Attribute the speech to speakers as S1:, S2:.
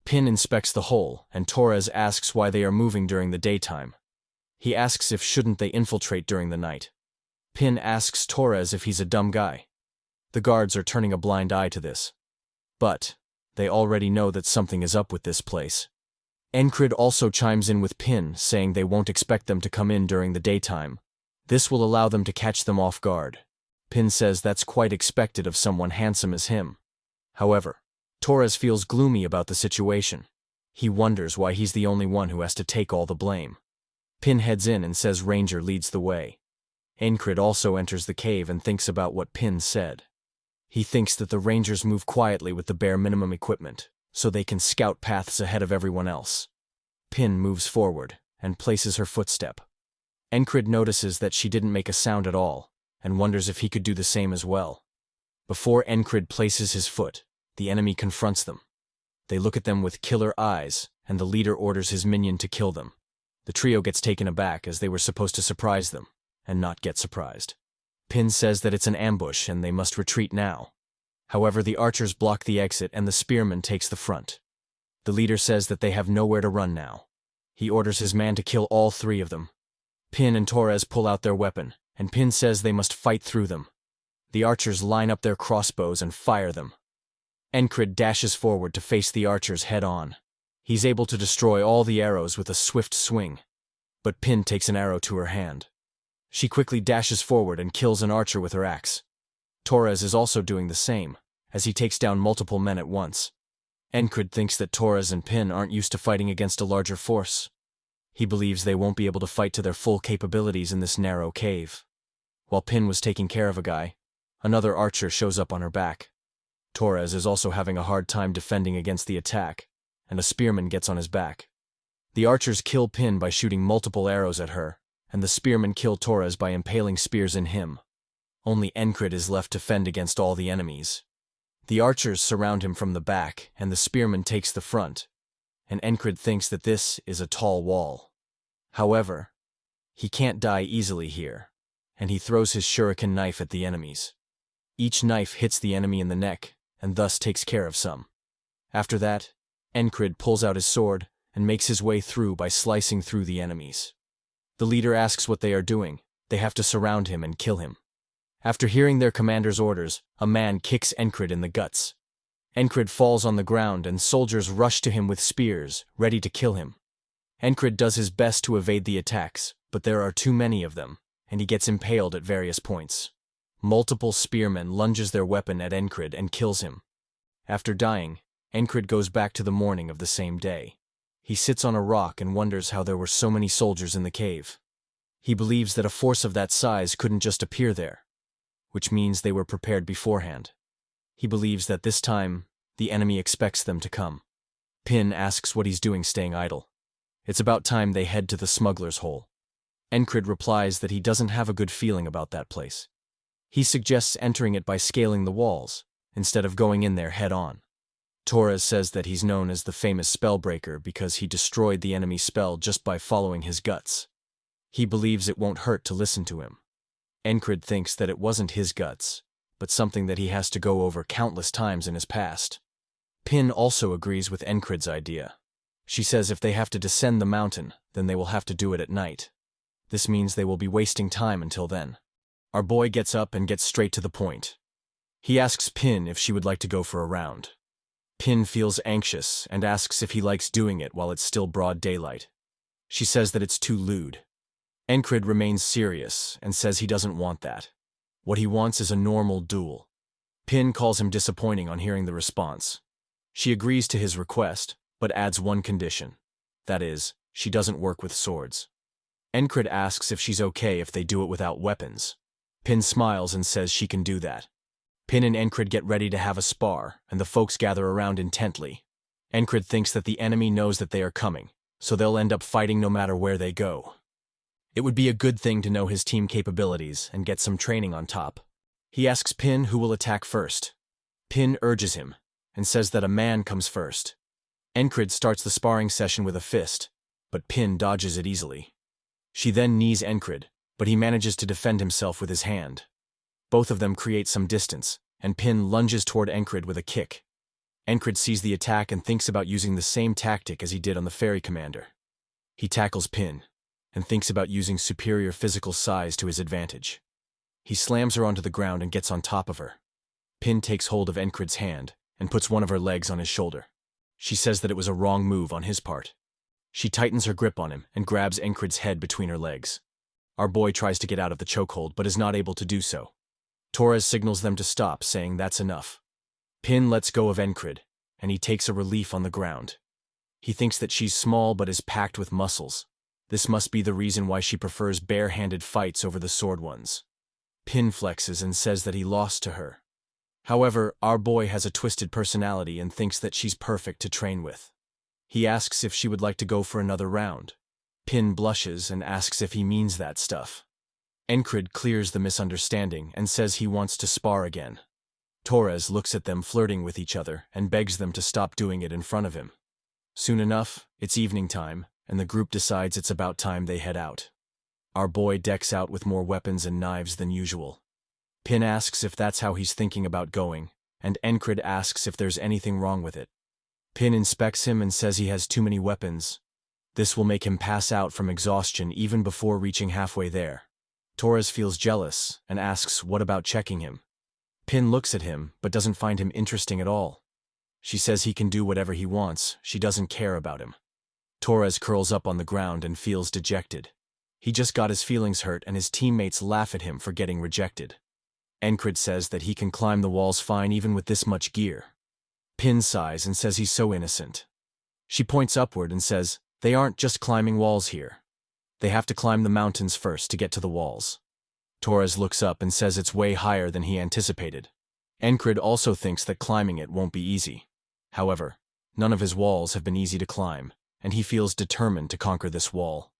S1: Pin inspects the hole, and Torres asks why they are moving during the daytime. He asks if shouldn't they infiltrate during the night. Pin asks Torres if he's a dumb guy. The guards are turning a blind eye to this. But they already know that something is up with this place. Encrid also chimes in with Pin, saying they won't expect them to come in during the daytime. This will allow them to catch them off guard. Pin says that's quite expected of someone handsome as him. However, Torres feels gloomy about the situation. He wonders why he's the only one who has to take all the blame. Pin heads in and says Ranger leads the way. Encrid also enters the cave and thinks about what Pin said. He thinks that the Rangers move quietly with the bare minimum equipment, so they can scout paths ahead of everyone else. Pin moves forward and places her footstep. Encrid notices that she didn't make a sound at all, and wonders if he could do the same as well. Before Encrid places his foot, the enemy confronts them. They look at them with killer eyes, and the leader orders his minion to kill them. The trio gets taken aback as they were supposed to surprise them, and not get surprised. Pin says that it's an ambush and they must retreat now. However, the archers block the exit and the spearman takes the front. The leader says that they have nowhere to run now. He orders his man to kill all three of them. Pin and Torres pull out their weapon, and Pin says they must fight through them. The archers line up their crossbows and fire them. Encrid dashes forward to face the archers head-on. He's able to destroy all the arrows with a swift swing. But Pin takes an arrow to her hand. She quickly dashes forward and kills an archer with her axe. Torres is also doing the same, as he takes down multiple men at once. Encrid thinks that Torres and Pin aren't used to fighting against a larger force. He believes they won't be able to fight to their full capabilities in this narrow cave. While Pin was taking care of a guy, another archer shows up on her back. Torres is also having a hard time defending against the attack, and a spearman gets on his back. The archers kill Pin by shooting multiple arrows at her, and the spearmen kill Torres by impaling spears in him. Only Encrid is left to fend against all the enemies. The archers surround him from the back, and the spearman takes the front, and Encrid thinks that this is a tall wall. However, he can't die easily here, and he throws his shuriken knife at the enemies. Each knife hits the enemy in the neck, and thus takes care of some. After that, Encrid pulls out his sword and makes his way through by slicing through the enemies. The leader asks what they are doing. They have to surround him and kill him. After hearing their commander's orders, a man kicks Encrid in the guts. Encrid falls on the ground and soldiers rush to him with spears, ready to kill him. Encrid does his best to evade the attacks, but there are too many of them, and he gets impaled at various points. Multiple spearmen lunges their weapon at Encrid and kills him. After dying, Encrid goes back to the morning of the same day. He sits on a rock and wonders how there were so many soldiers in the cave. He believes that a force of that size couldn't just appear there, which means they were prepared beforehand. He believes that this time, the enemy expects them to come. Pin asks what he's doing staying idle. It's about time they head to the smuggler's hole. Encrid replies that he doesn't have a good feeling about that place. He suggests entering it by scaling the walls, instead of going in there head-on. Torres says that he's known as the famous spellbreaker because he destroyed the enemy's spell just by following his guts. He believes it won't hurt to listen to him. Encrid thinks that it wasn't his guts, but something that he has to go over countless times in his past. Pin also agrees with Encrid's idea. She says if they have to descend the mountain, then they will have to do it at night. This means they will be wasting time until then. Our boy gets up and gets straight to the point. He asks Pin if she would like to go for a round. Pin feels anxious and asks if he likes doing it while it's still broad daylight. She says that it's too lewd. Encrid remains serious and says he doesn't want that. What he wants is a normal duel. Pin calls him disappointing on hearing the response. She agrees to his request, but adds one condition. That is, she doesn't work with swords. Encrid asks if she's okay if they do it without weapons. Pin smiles and says she can do that. Pin and Encrid get ready to have a spar, and the folks gather around intently. Encrid thinks that the enemy knows that they are coming, so they'll end up fighting no matter where they go. It would be a good thing to know his team capabilities and get some training on top. He asks Pin who will attack first. Pin urges him, and says that a man comes first. Encrid starts the sparring session with a fist, but Pin dodges it easily. She then knees Encrid, but he manages to defend himself with his hand. Both of them create some distance, and Pin lunges toward Encrid with a kick. Encrid sees the attack and thinks about using the same tactic as he did on the ferry commander. He tackles Pin, and thinks about using superior physical size to his advantage. He slams her onto the ground and gets on top of her. Pin takes hold of Encrid's hand and puts one of her legs on his shoulder. She says that it was a wrong move on his part. She tightens her grip on him and grabs Encrid's head between her legs. Our boy tries to get out of the chokehold but is not able to do so. Torres signals them to stop, saying that's enough. Pin lets go of Encrid, and he takes a relief on the ground. He thinks that she's small but is packed with muscles. This must be the reason why she prefers bare-handed fights over the sword ones. Pin flexes and says that he lost to her. However, our boy has a twisted personality and thinks that she's perfect to train with. He asks if she would like to go for another round. Pin blushes and asks if he means that stuff. Encrid clears the misunderstanding and says he wants to spar again. Torres looks at them flirting with each other and begs them to stop doing it in front of him. Soon enough, it's evening time, and the group decides it's about time they head out. Our boy decks out with more weapons and knives than usual. Pin asks if that's how he's thinking about going, and Encrid asks if there's anything wrong with it. Pin inspects him and says he has too many weapons. This will make him pass out from exhaustion even before reaching halfway there. Torres feels jealous and asks what about checking him. Pin looks at him but doesn't find him interesting at all. She says he can do whatever he wants, she doesn't care about him. Torres curls up on the ground and feels dejected. He just got his feelings hurt and his teammates laugh at him for getting rejected. Encrid says that he can climb the walls fine even with this much gear. Pin sighs and says he's so innocent. She points upward and says, they aren't just climbing walls here. They have to climb the mountains first to get to the walls. Torres looks up and says it's way higher than he anticipated. Encrid also thinks that climbing it won't be easy. However, none of his walls have been easy to climb, and he feels determined to conquer this wall.